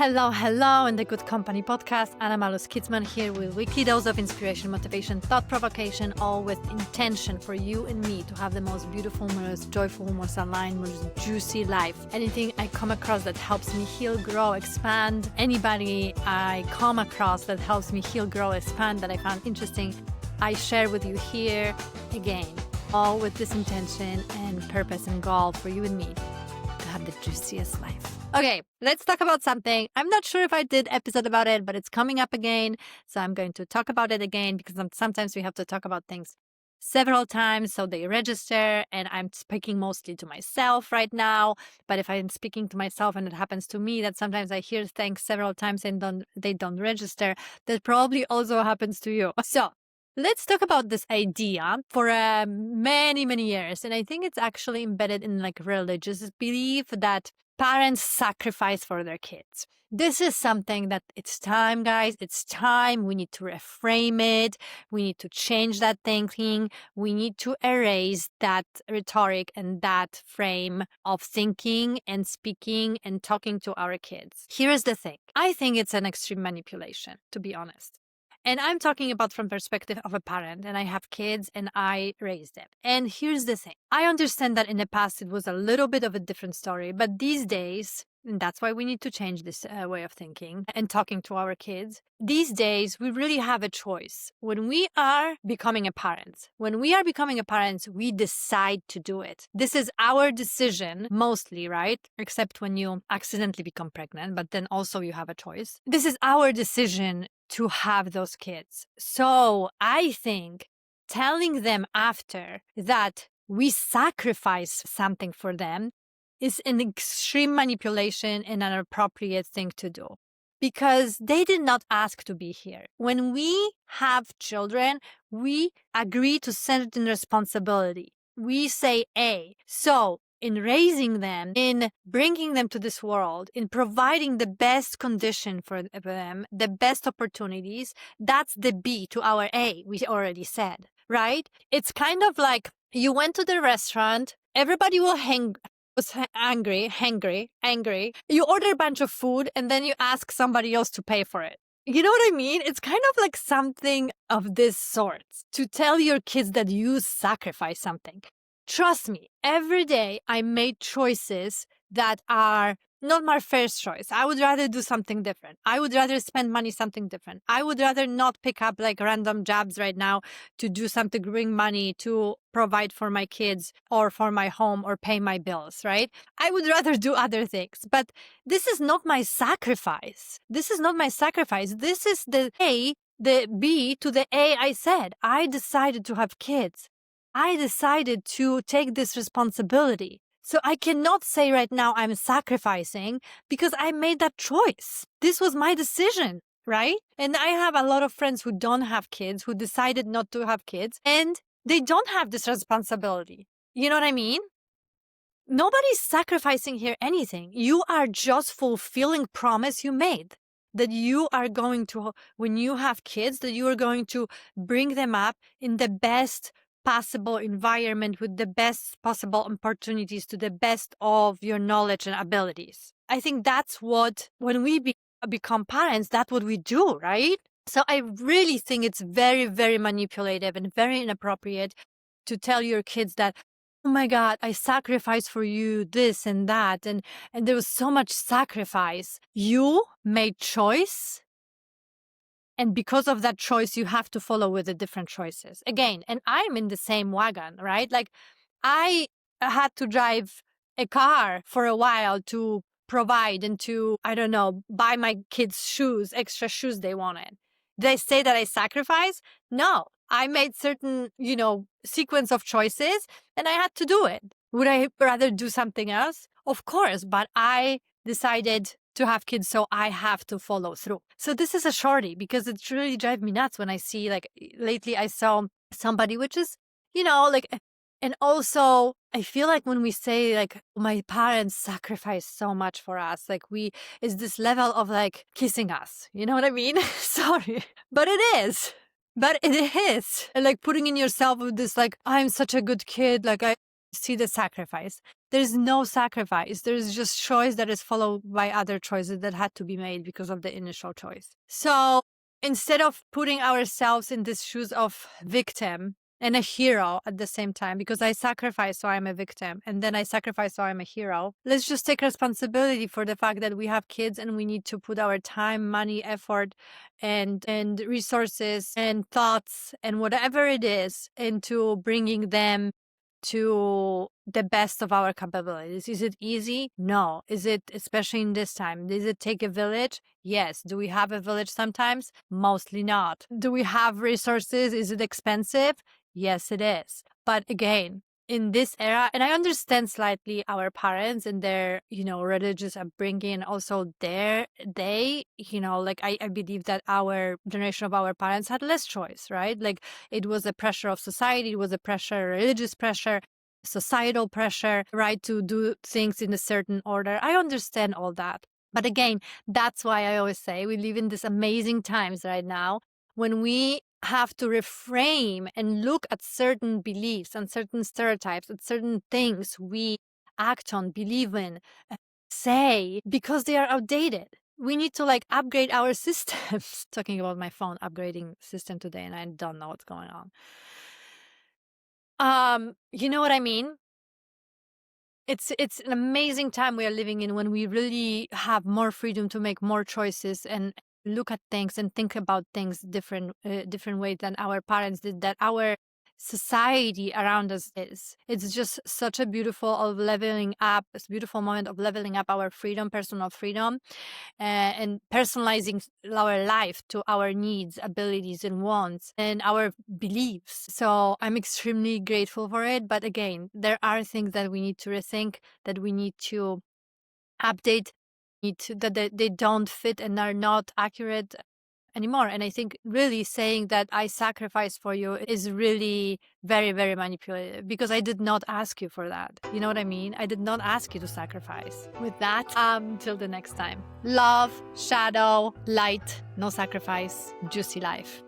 Hello, in the Good Company podcast. Anna Malus Kidsman here with weekly dose of inspiration, motivation, thought provocation, all with intention for you and me to have the most beautiful, most joyful, most aligned, most juicy life. Anything I come across that helps me heal, grow, expand, anybody I come across that helps me heal, grow, expand, that I found interesting, I share with you here again, all with this intention and purpose and goal for you and me to have the juiciest life. Okay, let's talk about something. I'm not sure if I did episode about it, but it's coming up again. So I'm going to talk about it again because sometimes we have to talk about things several times so they register, and I'm speaking mostly to myself right now. But if I'm speaking to myself and it happens to me that sometimes I hear things several times and they don't register, that probably also happens to you. So let's talk about this idea for many years. And I think it's actually embedded in like religious belief that parents sacrifice for their kids. This is something that it's time, guys. It's time. We need to reframe it. We need to change that thinking. We need to erase that rhetoric and that frame of thinking and speaking and talking to our kids. Here's the thing. I think it's an extreme manipulation, to be honest. And I'm talking about from perspective of a parent, and I have kids and I raise them. And here's the thing. I understand that in the past it was a little bit of a different story, but these days, and that's why we need to change this way of thinking and talking to our kids. These days, we really have a choice. When we are becoming a parent, we decide to do it. This is our decision mostly, right? Except when you accidentally become pregnant, but then also you have a choice. This is our decision to have those kids. So I think telling them after that we sacrifice something for them is an extreme manipulation and an appropriate thing to do, because they did not ask to be here. When we have children, we agree to certain responsibility. We say A. So in raising them, in bringing them to this world, in providing the best condition for them, the best opportunities, that's the B to our A, we already said, right? It's kind of like you went to the restaurant, everybody was angry. You order a bunch of food and then you ask somebody else to pay for it. You know what I mean? It's kind of like something of this sort to tell your kids that you sacrifice something. Trust me, every day I made choices that are not my first choice. I would rather do something different. I would rather spend money something different. I would rather not pick up like random jobs right now to do something, bring money to provide for my kids or for my home or pay my bills, right? I would rather do other things. But this is not my sacrifice. This is the A, the B to the A I said. I decided to have kids. I decided to take this responsibility. So I cannot say right now I'm sacrificing because I made that choice. This was my decision, right? And I have a lot of friends who don't have kids, who decided not to have kids, and they don't have this responsibility. You know what I mean? Nobody's sacrificing here anything. You are just fulfilling promise you made. That you are going to, when you have kids, that you are going to bring them up in the best possible environment with the best possible opportunities to the best of your knowledge and abilities. I think that's what, when we become parents, that's what we do, right? So I really think it's very manipulative and very inappropriate to tell your kids that, oh my God, I sacrificed for you this and that. And there was so much sacrifice. You made choice. And because of that choice, you have to follow with the different choices. Again, and I'm in the same wagon, right? Like I had to drive a car for a while to provide and to, I don't know, buy my kids shoes, extra shoes they wanted. Did I say that I sacrificed? No. I made certain, sequence of choices and I had to do it. Would I rather do something else? Of course, but I decided to have kids, so I have to follow through. So this is a shorty because it really drives me nuts when I see, like, lately I saw somebody which is, and also I feel like when we say like my parents sacrificed so much for us, like is this level of like kissing us. You know what I mean? Sorry, but it is. And like putting in yourself with this, like, I'm such a good kid, like I see the sacrifice. there's no sacrifice. There's just choice that is followed by other choices that had to be made because of the initial choice. So instead of putting ourselves in these shoes of victim and a hero at the same time, because I sacrifice, so I'm a victim, and then I sacrifice, so I'm a hero. Let's just take responsibility for the fact that we have kids and we need to put our time, money, effort, and resources and thoughts and whatever it is into bringing them to the best of our capabilities. Is it easy? No. Is it, especially in this time, does it take a village? Yes. Do we have a village sometimes? Mostly not. Do we have resources? Is it expensive? Yes, it is. But again, in this era, and I understand slightly our parents and their, religious upbringing, also they, like I believe that our generation of our parents had less choice, right? Like it was a pressure of society, it was a pressure, religious pressure, societal pressure, right, to do things in a certain order. I understand all that. But again, that's why I always say we live in these amazing times right now when we have to reframe and look at certain beliefs and certain stereotypes, at certain things we act on, believe in, say, because they are outdated. We need to upgrade our systems. Talking about my phone upgrading system today, and I don't know what's going on. You know what I mean? It's an amazing time we are living in when we really have more freedom to make more choices and look at things and think about things different way than our parents did, that our society around us is. It's just such a beautiful moment of leveling up our freedom, personal freedom, and personalizing our life to our needs, abilities, and wants, and our beliefs. So I'm extremely grateful for it. But again, there are things that we need to rethink, that we need to update, that they don't fit and are not accurate anymore. And I think really saying that I sacrifice for you is really very, very manipulative, because I did not ask you for that. You know what I mean? I did not ask you to sacrifice. With that, till the next time. Love, shadow, light, no sacrifice, juicy life.